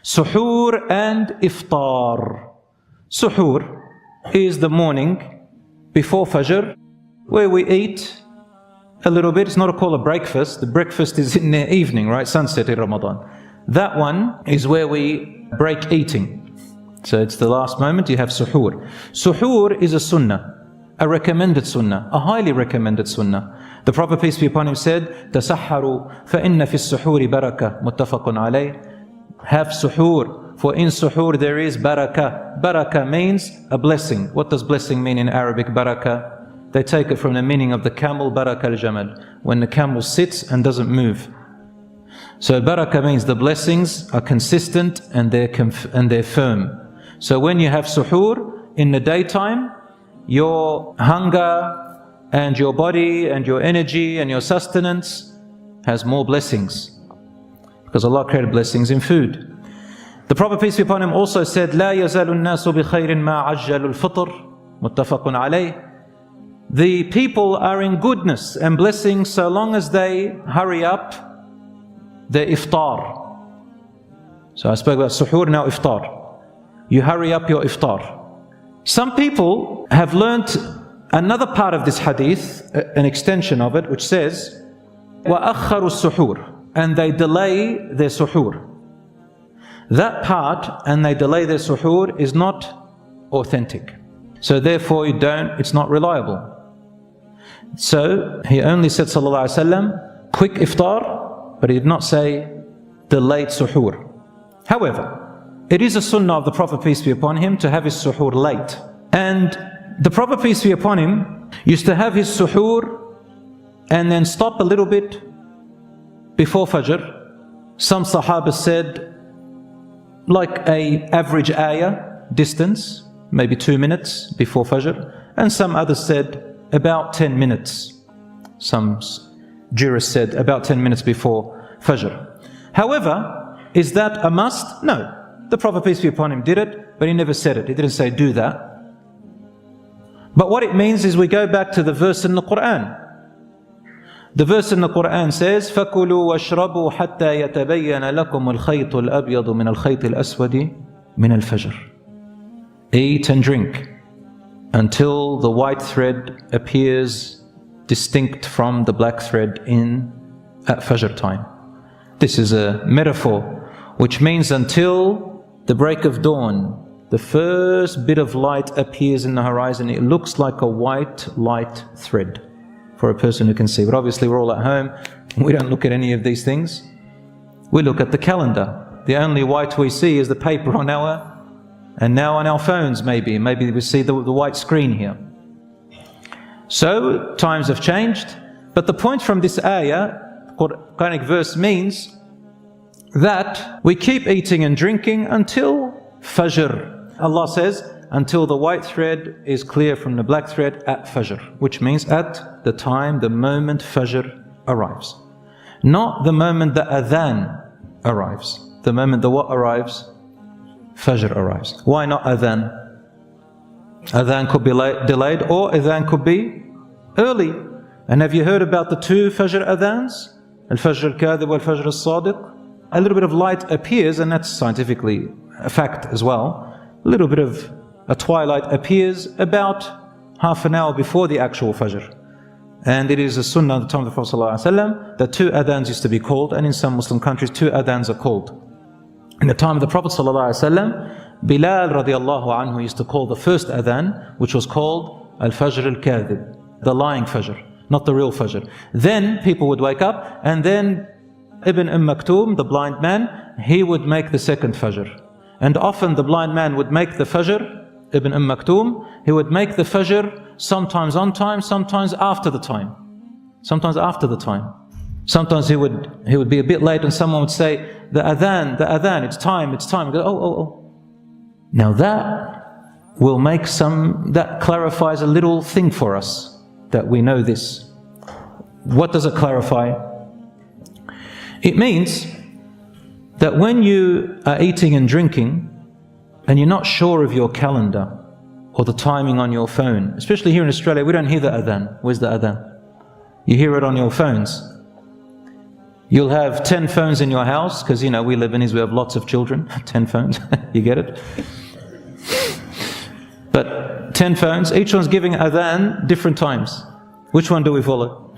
Suhoor and iftar. Suhoor is the morning before Fajr, where we eat a little bit. It's not called a breakfast. The breakfast is in the evening, right? Sunset in Ramadan. That one is where we break eating. So it's the last moment you have suhoor. Suhoor is a sunnah, a recommended sunnah, a highly recommended sunnah. The Prophet, peace be upon him, said, تَسَحَّرُوا فَإِنَّ فِي السُّحُورِ بَرَكَةٌ مُتَّفَقٌ عَلَيْهِ. Have suhoor, for in suhoor there is barakah. Barakah means a blessing. What does blessing mean in Arabic, barakah? They take it from the meaning of the camel, barakah al-jamal, when the camel sits and doesn't move. So barakah means the blessings are consistent and they're firm. So when you have suhoor in the daytime, your hunger and your body and your energy and your sustenance has more blessings, because Allah created blessings in food. The Prophet, peace be upon him, also said, لا يزال الناس بخير ما عجل الفطر متفق عليه. The people are in goodness and blessings so long as they hurry up the iftar. So I spoke about suhoor, now iftar. You hurry up your iftar. Some people have learnt another part of this hadith, an extension of it, which says, وَأَخَّرُوا السُّحُورِ, and they delay their suhoor. That part, and they delay their suhoor, is not authentic. So therefore it's not reliable. So he only said, sallallahu alaihi wasallam, quick iftar, but he did not say delayed suhoor. However, it is a sunnah of the Prophet, peace be upon him, to have his suhoor late. And the Prophet, peace be upon him, used to have his suhoor and then stop a little bit before Fajr. Some Sahabas said like a average ayah distance, maybe 2 minutes before Fajr. And some others said about 10 minutes. Some jurists said about 10 minutes before Fajr. However, is that a must? No. The Prophet, peace be upon him, did it, but he never said it. He didn't say do that. But what it means is we go back to the verse in the Quran. The verse in the Quran says, فَكُلُوا وَاشْرَبُوا حَتَّى يَتَبَيَّنَ لَكُمُ الْخَيْطُ الْأَبْيَضُ مِنَ الْخَيْطِ الْأَسْوَدِ مِنَ الْفَجْرِ. Eat and drink until the white thread appears distinct from the black thread at Fajr time. This is a metaphor, which means until the break of dawn, the first bit of light appears in the horizon. It looks like a white light thread for a person who can see. But obviously we're all at home, we don't look at any of these things. We look at the calendar. The only white we see is the paper on and now on our phones maybe we see the white screen here. So times have changed, but the point from this ayah, Quranic verse, means that we keep eating and drinking until Fajr. Allah says, until the white thread is clear from the black thread at Fajr, which means at the time, the moment Fajr arrives. Not the moment the Adhan arrives. The moment the what arrives? Fajr arrives. Why not Adhan? Adhan could be delayed, or Adhan could be early. And have you heard about the two Fajr Adhans? Al-Fajr al-Kadhib wal-Fajr al-Sadiq? A little bit of light appears, and that's scientifically a fact as well. A little bit of a twilight appears about half an hour before the actual Fajr. And it is a sunnah at the time of the Prophet ﷺ that 2 adhans used to be called, and in some Muslim countries 2 adhans are called. In the time of the Prophet ﷺ, Bilal radiallahu anhu used to call the first adhan, which was called Al-Fajr al-Kadhib, the lying Fajr, not the real Fajr. Then people would wake up, and then Ibn Maktoum, the blind man, he would make the second Fajr. And often the blind man would make the Fajr, Ibn Maktoum, he would make the Fajr sometimes on time, sometimes after the time. Sometimes after the time. Sometimes he would be a bit late and someone would say, the adhan, it's time. He'd go, oh. Now that will make that clarifies a little thing for us, that we know this. What does it clarify? It means that when you are eating and drinking and you're not sure of your calendar or the timing on your phone, especially here in Australia, we don't hear the adhan. Where's the adhan? You hear it on your phones. You'll have 10 phones in your house, because we Lebanese, we have lots of children. 10 phones, you get it? But 10 phones, each one's giving adhan different times. Which one do we follow?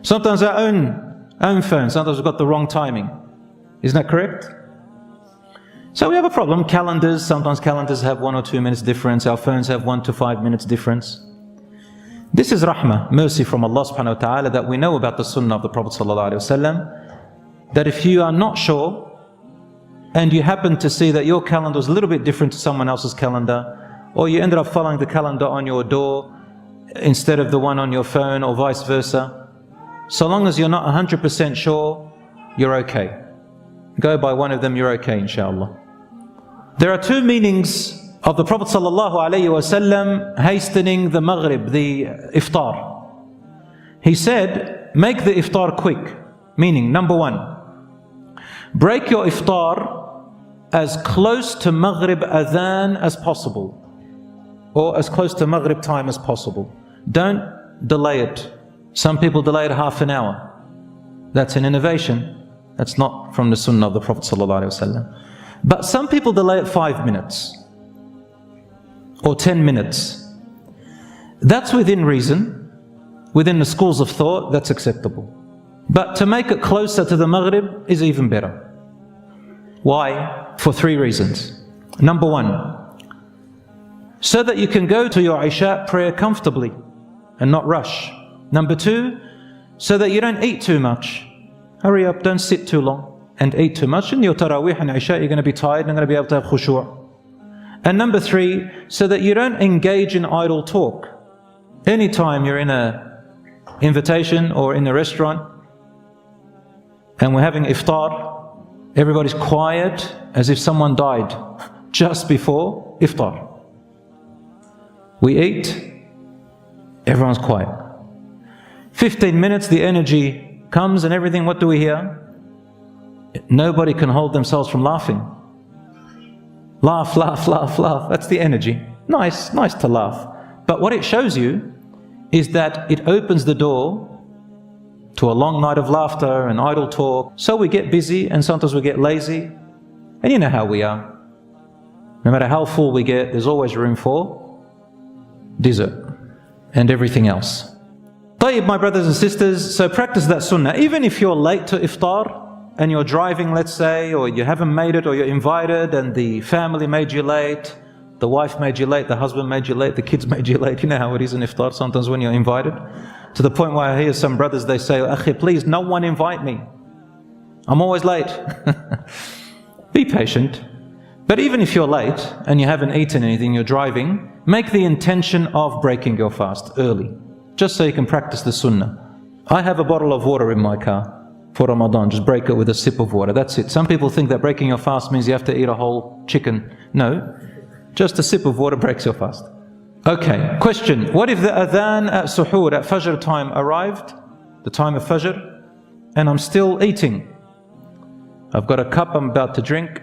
Sometimes our own phone, sometimes we've got the wrong timing. Isn't that correct? So we have a problem. Calendars, sometimes calendars have 1 or 2 minutes difference. Our phones have 1 to 5 minutes difference. This is rahmah, mercy from Allah subhanahu wa ta'ala, that we know about the sunnah of the Prophet sallallahu alaihi wasallam, that if you are not sure and you happen to see that your calendar is a little bit different to someone else's calendar, or you ended up following the calendar on your door instead of the one on your phone, or vice versa, so long as you're not 100% sure, you're okay. Go by one of them, you're okay, inshallah. There are 2 meanings of the Prophet ﷺ hastening the Maghrib, the iftar. He said, make the iftar quick. Meaning, number 1, break your iftar as close to Maghrib Adhan as possible, or as close to Maghrib time as possible. Don't delay it. Some people delay it half an hour. That's an innovation. That's not from the Sunnah of the Prophet ﷺ. But some people delay it 5 minutes or 10 minutes. That's within reason, within the schools of thought, that's acceptable. But to make it closer to the Maghrib is even better. Why? For 3 reasons. Number 1, so that you can go to your Isha prayer comfortably and not rush. Number 2, so that you don't eat too much. Hurry up, don't sit too long and eat too much. In your Taraweeh and Isha, you're going to be tired and not going to be able to have khushu'. And number 3, so that you don't engage in idle talk. Anytime you're in an invitation or in a restaurant and we're having iftar, everybody's quiet as if someone died just before iftar. We eat, everyone's quiet. 15 minutes, the energy comes and everything, what do we hear? Nobody can hold themselves from laughing. Laugh, laugh, laugh, laugh. That's the energy. Nice to laugh. But what it shows you is that it opens the door to a long night of laughter and idle talk. So we get busy and sometimes we get lazy. And you know how we are. No matter how full we get, there's always room for dessert and everything else. Tayyib, my brothers and sisters, so practice that sunnah. Even if you're late to iftar, and you're driving, let's say, or you haven't made it, or you're invited and the family made you late, the wife made you late, the husband made you late, the kids made you late. You know how it is in iftar sometimes when you're invited. To the point where I hear some brothers, they say, Akhi, please, no one invite me. I'm always late. Be patient. But even if you're late and you haven't eaten anything, you're driving, make the intention of breaking your fast early, just so you can practice the sunnah. I have a bottle of water in my car. For Ramadan, just break it with a sip of water. That's it. Some people think that breaking your fast means you have to eat a whole chicken. No, just a sip of water breaks your fast. Okay, question. What if the adhan at suhoor, at Fajr time arrived, the time of Fajr, and I'm still eating? I've got a cup I'm about to drink.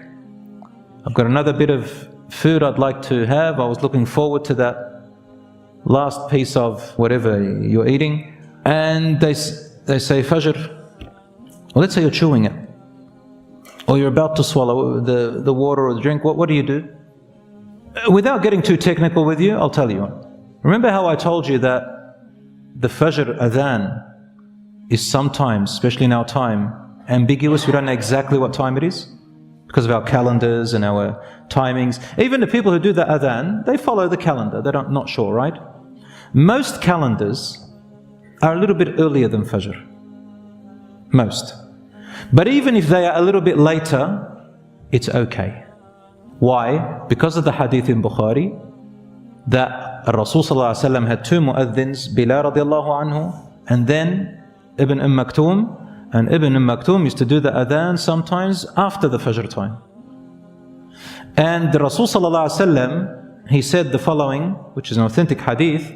I've got another bit of food I'd like to have. I was looking forward to that last piece of whatever you're eating. And they say Fajr. Well, let's say you're chewing it, or you're about to swallow the water or the drink. What do you do? Without getting too technical with you, I'll tell you. Remember how I told you that the Fajr Adhan is sometimes, especially in our time, ambiguous. We don't know exactly what time it is because of our calendars and our timings. Even the people who do the Adhan, they follow the calendar. They're not sure, right? Most calendars are a little bit earlier than Fajr. Most. But even if they are a little bit later, it's okay. Why? Because of the hadith in Bukhari that Rasul ﷺ had 2 mu'adhins, Bilal radiallahu anhu and then Ibn Maktoum. And Ibn Maktoum used to do the adhan sometimes after the Fajr time. And the Rasul ﷺ, he said the following, which is an authentic hadith: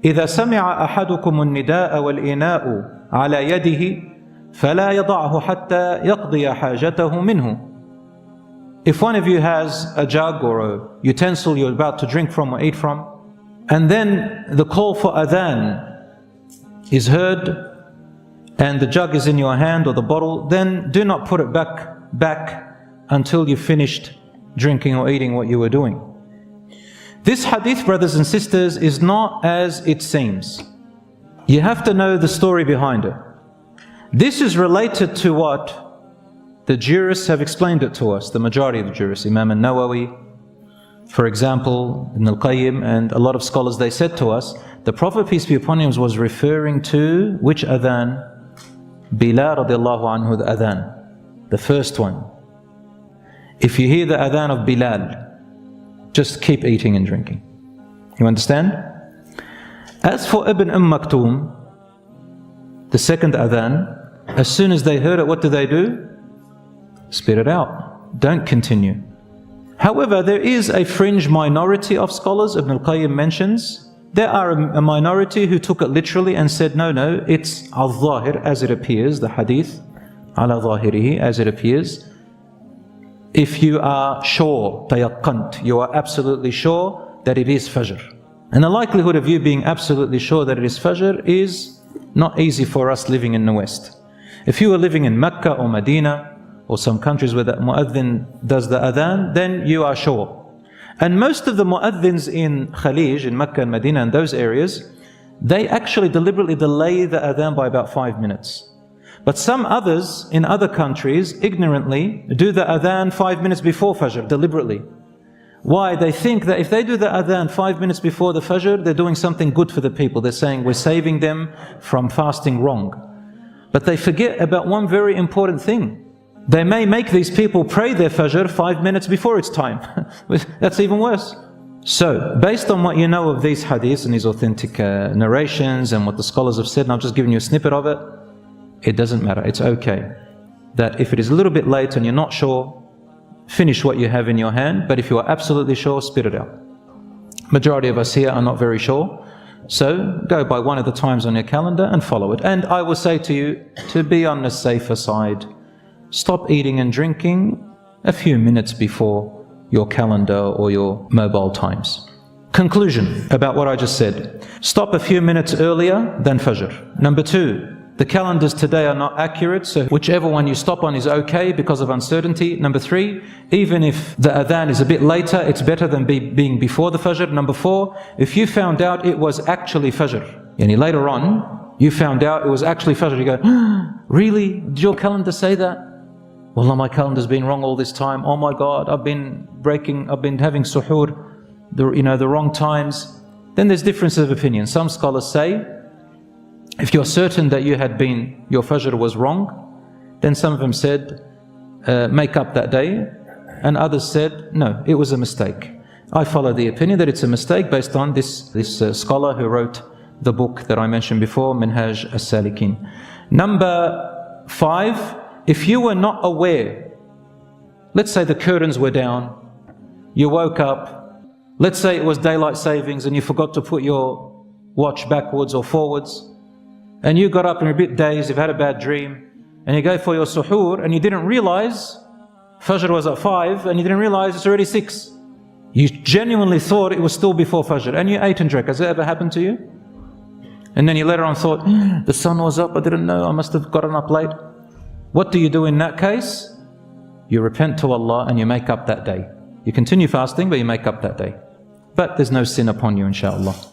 إِذَا سَمِعَ أَحَدُكُمُ النِّدَاءَ وَالْإِنَاءُ عَلَى يَدِهِ فَلَا يَضَعْهُ حَتَّى يَقْضِيَ حَاجَتَهُ مِنْهُ. If one of you has a jug or a utensil you're about to drink from or eat from, and then the call for adhan is heard, and the jug is in your hand or the bottle, then do not put it back until you've finished drinking or eating what you were doing. This hadith, brothers and sisters, is not as it seems. You have to know the story behind it. This is related to what the jurists have explained it to us, the majority of the jurists, Imam al-Nawawi, for example, Ibn al-Qayyim, and a lot of scholars, they said to us, the Prophet, peace be upon him, was referring to which adhan? Bilal radiallahu anhu, the adhan, the first one. If you hear the adhan of Bilal, just keep eating and drinking. You understand? As for Ibn Maktoum, the second adhan, as soon as they heard it, what do? Spit it out. Don't continue. However, there is a fringe minority of scholars, Ibn al-Qayyim mentions, there are a minority who took it literally and said, no, it's al-zahir, as it appears, the hadith, ala zahirihi, as it appears. If you are sure, tayaqqant, you are absolutely sure that it is Fajr. And the likelihood of you being absolutely sure that it is Fajr is not easy for us living in the West. If you are living in Mecca or Medina, or some countries where the mu'adhin does the adhan, then you are sure. And most of the mu'adhins in Khalij, in Mecca and Medina and those areas, they actually deliberately delay the adhan by about 5 minutes. But some others in other countries ignorantly do the adhan 5 minutes before Fajr, deliberately. Why? They think that if they do the adhan 5 minutes before the Fajr, they're doing something good for the people. They're saying we're saving them from fasting wrong. But they forget about one very important thing. They may make these people pray their Fajr 5 minutes before its time. That's even worse. So, based on what you know of these hadiths and these authentic narrations and what the scholars have said, and I've just given you a snippet of it, it doesn't matter, it's okay. That if it is a little bit late and you're not sure, finish what you have in your hand, but if you are absolutely sure, spit it out. Majority of us here are not very sure, so go by one of the times on your calendar and follow it. And I will say to you, to be on the safer side, stop eating and drinking a few minutes before your calendar or your mobile times. Conclusion about what I just said. Stop a few minutes earlier than Fajr. Number 2, the calendars today are not accurate, so whichever one you stop on is okay because of uncertainty. Number 3, even if the adhan is a bit later, it's better than being before the Fajr. Number 4, if you found out it was actually Fajr, and later on you found out it was actually Fajr, you go, really? Did your calendar say that? Wallah, my calendar's been wrong all this time. Oh my God, I've been having suhoor, the wrong times. Then there's differences of opinion. Some scholars say, if you're certain that your Fajr was wrong, then some of them said, make up that day. And others said, no, it was a mistake. I follow the opinion that it's a mistake based on this scholar who wrote the book that I mentioned before, Minhaj as-Salikin. Number 5, if you were not aware, let's say the curtains were down, you woke up, let's say it was daylight savings and you forgot to put your watch backwards or forwards, and you got up and you're a bit dazed, you've had a bad dream, and you go for your suhoor and you didn't realize Fajr was at 5 and you didn't realize it's already 6. You genuinely thought it was still before Fajr and you ate and drank. Has it ever happened to you? And then you later on thought, the sun was up, I didn't know, I must have gotten up late. What do you do in that case? You repent to Allah and you make up that day. You continue fasting, but you make up that day. But there's no sin upon you, inshaAllah.